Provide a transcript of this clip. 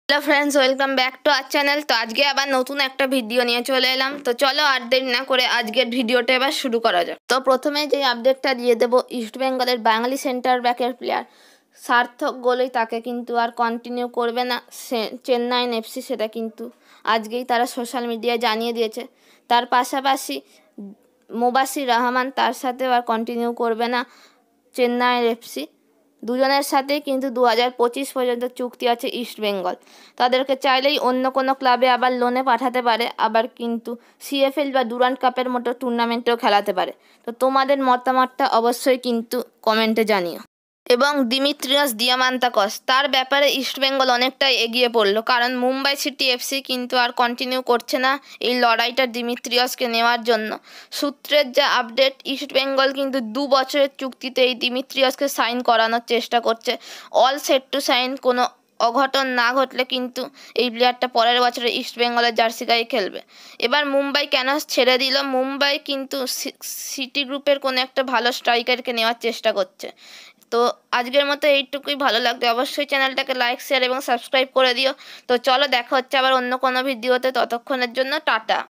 Hello friends, welcome back to our channel. তো আজকে আবার নতুন একটা ভিডিও নিয়ে চলে এলাম। তো চলো আর দেরি না করে আজকের ভিডিওটা এবার শুরু করা যাক। তো প্রথমে যে আপডেটটা দিয়ে দেবো, ইস্টবেঙ্গলের বাঙালি সেন্টার ব্যাকের প্লেয়ার সার্থক গোলেই তাকে কিন্তু আর কন্টিনিউ করবে না চেন্নাইন এফসি, সেটা কিন্তু আজকেই তারা সোশ্যাল মিডিয়ায় জানিয়ে দিয়েছে। তার পাশাপাশি মুবাশির রহমান, তার সাথেও আর কন্টিনিউ করবে না চেন্নাইয়ের এফসি। দুজনের সাথেই কিন্তু 2025 পর্যন্ত চুক্তি আছে ইস্টবেঙ্গল। তাদেরকে চাইলেই অন্য কোনো ক্লাবে আবার লোনে পাঠাতে পারে, আবার কিন্তু সিএফএল বা ডুরান্ড কাপের মতো টুর্নামেন্টেও খেলাতে পারে। তো তোমাদের মতামতটা অবশ্যই কিন্তু কমেন্টে জানিও। এবং দিমিত্রিয়াস দিয়ামান্তাকস, তার ব্যাপারে ইস্টবেঙ্গল অনেকটাই এগিয়ে পড়লো, কারণ মুম্বাই সিটি এফসি কিন্তু আর কন্টিনিউ করছে না এই লড়াইটা দিমিত্রিয়াসকে নেওয়ার জন্য। সূত্রের যা আপডেট, ইস্টবেঙ্গল কিন্তু 2 বছরের চুক্তিতে এই দিমিত্রিয়াসকে সাইন করানোর চেষ্টা করছে। অল সেট টু সাইন, কোনো অঘটন না ঘটলে কিন্তু এই প্লেয়ারটা পরের বছরে ইস্টবেঙ্গলের জার্সি গায়ে খেলবে। এবার মুম্বাই কেন ছেড়ে দিল? মুম্বাই কিন্তু সিটি গ্রুপের কোনো একটা ভালো স্ট্রাইকারকে নেওয়ার চেষ্টা করছে। তো আজকের মতো এইটুকুই। ভালো লাগলে অবশ্যই চ্যানেলটাকে লাইক, শেয়ার এবং সাবস্ক্রাইব করে দিও। তো চলো, দেখা হচ্ছে আবার অন্য কোনো ভিডিওতে। ততক্ষণের জন্য টাটা।